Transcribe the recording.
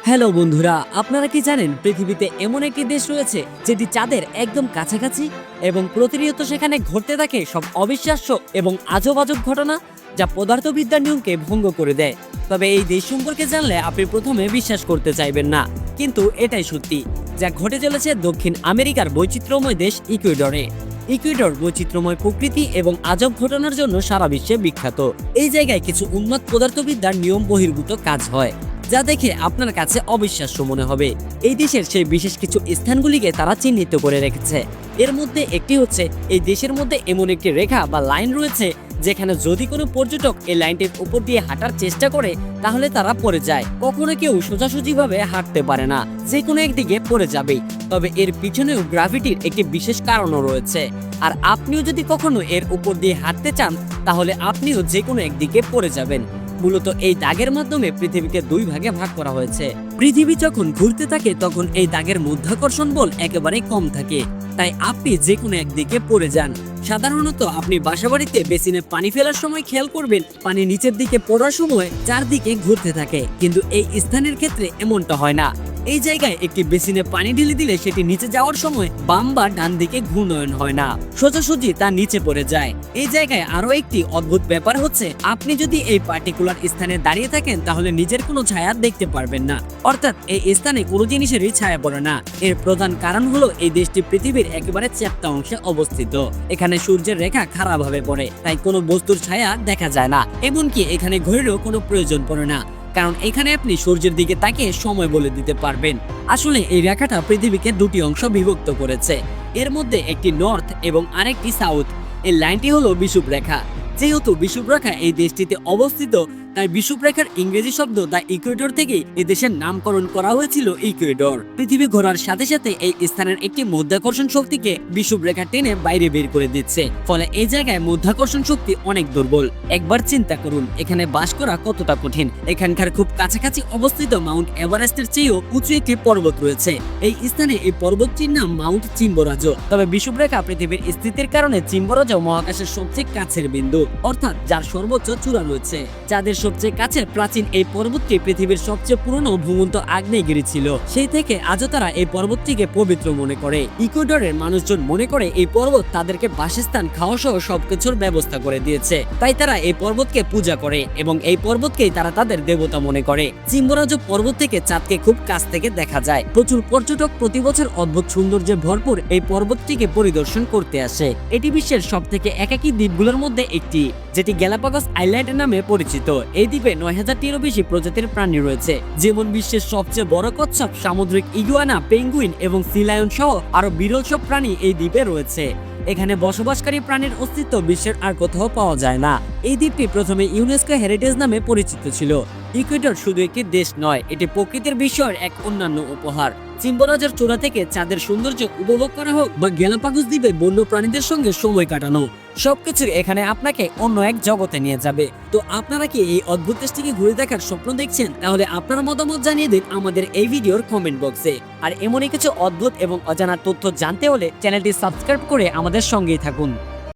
Hello বন্ধুরা, আপনারা কি জানেন পৃথিবীতে এমন একটি দেশ রয়েছে যেটি চাঁদের একদম কাছাকাছি এবং প্রতিনিয়ত সেখানে ঘটতে থাকে সব অবিশ্বাস্য এবং আজব আজব ঘটনা যা পদার্থবিদ্যার নিয়মকে ভঙ্গ করে দেয়। তবে এই দেশ সম্পর্কে জানলে আপনি প্রথমে বিশ্বাস করতে চাইবেন না, কিন্তু এটাই সত্যি যা ঘটে চলেছে দক্ষিণ আমেরিকার বৈচিত্র্যময় দেশ ইকুয়েডরে। ইকুয়েডর বৈচিত্র্যময় প্রকৃতি এবং আজব ঘটনার জন্য সারা বিশ্বে বিখ্যাত। এই জায়গায় কিছু উন্মাদ পদার্থবিদ্যার নিয়ম বহির্ভূত কাজ হয় যা দেখে আপনার কাছে অবিশ্বাস্য মনে হবে। এই দেশের সেই বিশেষ কিছু স্থানগুলিকে তারা চিহ্নিত করে রেখেছে। এর মধ্যে একটি হচ্ছে এই দেশের মধ্যে এমন একটি রেখা বা লাইন রয়েছে যেখানে যদি কোনো পর্যটক এই লাইনটির উপর দিয়ে হাঁটার চেষ্টা করে তাহলে তারা পড়ে যায়। কখনো কেউ সোজাসুজিভাবে হাঁটতে পারে না, যে কোনো একদিকে পড়ে যাবেই। তবে এর পিছনেও গ্র্যাভিটির একটি বিশেষ কারণও রয়েছে, আর আপনিও যদি কখনো এর উপর দিয়ে হাঁটতে চান তাহলে আপনিও যে কোনো একদিকে পড়ে যাবেন। মূলত এই দাগের মাধ্যমে পৃথিবীকে দুই ভাগে ভাগ করা হয়েছে। পৃথিবী যখন ঘুরতে থাকে তখন এই দাগের মধ্যাকর্ষণ বল একেবারে কম থাকে, তাই আপনি যে কোনো একদিকে পড়ে যান। সাধারণত আপনি বাসাবাড়িতে বেসিনে পানি ফেলার সময় খেয়াল করবেন পানি নিচের দিকে পড়ার সময় চারদিকে ঘুরতে থাকে, কিন্তু এই স্থানের ক্ষেত্রে এমনটা হয় না। এই জায়গায় একটি বেসিনে পানি ঢেলে দিলে সেটি নিচে যাওয়ার সময় বাম বা ডান দিকে ঘূর্ণয়ন হয় না, সোজাসুজি তা নিচে পড়ে যায়। এই জায়গায় আরো একটি অদ্ভুত ব্যাপার হচ্ছে, আপনি যদি এই পার্টিকুলার স্থানে দাঁড়িয়ে থাকেন তাহলে নিজের কোনো ছায়া দেখতে পারবেন না, অর্থাৎ এই স্থানে কোনো জিনিসেরই ছায়া পড়ে না। এর প্রধান কারণ হলো এই দেশটি পৃথিবীর একেবারে চ্যাপ্টা অংশে অবস্থিত। এখানে সূর্যের রেখা খারাপভাবে পড়ে, তাই কোনো বস্তুর ছায়া দেখা যায় না, এমনকি এখানে ঘড়িরও কোনো প্রয়োজন পড়ে না, কারণ এখানে আপনি সূর্যের দিকে তাকিয়ে সময় বলে দিতে পারবেন। আসলে এই রেখাটা পৃথিবীকে দুটি অংশ বিভক্ত করেছে, এর মধ্যে একটি নর্থ এবং আরেকটি সাউথ। এই লাইনটি হলো বিষুব রেখা। যেহেতু বিষুব রেখা এই দেশটিতে অবস্থিত, তাই বিষুব রেখার ইংরেজি শব্দ দ্য ইকুয়েডর থেকে এই দেশের নামকরণ করা হয়েছিল ইকুয়েডর। পৃথিবী ঘোরার সাথে সাথে এই স্থানের একটি মধ্যাকর্ষণ শক্তিকে বিষুব রেখা টেনে বাইরে বের করে দিচ্ছে, ফলে এই জায়গায় মধ্যাকর্ষণ শক্তি অনেক দুর্বল। একবার চিন্তা করুন এখানে বাস করা কতটা কঠিন। এখানকার খুব কাছাকাছি অবস্থিত মাউন্ট এভারেস্টের চেয়েও উঁচু একটি পর্বত রয়েছে। এই স্থানে এই পর্বতটির নাম মাউন্ট চিম্বোরাজো। তবে বিষুব রেখা পৃথিবীর স্থিতির কারণে চিম্বোরাজো মহাকাশের সবচেয়ে কাছের বিন্দু, অর্থাৎ যার সর্বোচ্চ চূড়া রয়েছে। যাদের সবচেয়ে কাছে প্রাচীন এই পর্বতটি পৃথিবীর সবচেয়ে পুরনো ভূমন্ত আগ্নেয়গিরি ছিল, সেই থেকে আজও তারা এই পর্বতটিকে পবিত্র মনে করে। ইকুয়েডরের মানুষজন মনে করে এই পর্বত তাদেরকে বাসস্থান, খাওয়া সহ সবকিছুর ব্যবস্থা করে দিয়েছে, তাই তারা এই পর্বতকে পূজা করে এবং এই পর্বতকেই তারা তাদের দেবতা মনে করে। চিম্বোরাজো পর্বত থেকে চাঁদকে খুব কাছ থেকে দেখা যায়। প্রচুর পর্যটক প্রতি বছর অদ্ভুত সৌন্দর্যে ভরপুর এই পর্বতটিকে পরিদর্শন করতে আসে। এটি বিশ্বের সবথেকে একাকী দ্বীপগুলোর মধ্যে একটি, যেটি গ্যালাপাগোস আইল্যান্ড নামে পরিচিত। এই দ্বীপে ৯,০০০টিরও বেশি প্রজাতির প্রাণী রয়েছে, যেমন বিশ্বের সবচেয়ে বড় কচ্ছপ, সামুদ্রিক ইগুয়ানা, পেঙ্গুইন এবং সি লায়ন সহ আরো বিরল সব প্রাণী এই দ্বীপে রয়েছে। এখানে বসবাসকারী প্রাণীর অস্তিত্ব বিশ্বের আর কোথাও পাওয়া যায় না। এই দ্বীপটি প্রথমে ইউনেস্কো হেরিটেজ নামে পরিচিত ছিল। ইকুয়েডর শুধু একটি দেশ নয়, এটি প্রকৃতির বিষয়ের এক অন্যান্য উপহার। চিম্বোরাজোর চূড়া থেকে চাঁদের সৌন্দর্য উপভোগ করা হোক বা গ্যালাপাগোস দ্বীপে বন্য প্রাণীদের সঙ্গে সময় কাটানো, সবকিছু এখানে আপনাকে অন্য এক জগতে নিয়ে যাবে। তো আপনারা কি এই অদ্ভুত দেশটিকে ঘুরে দেখার স্বপ্ন দেখছেন? তাহলে আপনার মতামত জানিয়ে দিন আমাদের এই ভিডিওর কমেন্ট বক্সে। আর এমনই কিছু অদ্ভুত এবং অজানা তথ্য জানতে হলে চ্যানেলটি সাবস্ক্রাইব করে আমাদের সঙ্গেই থাকুন।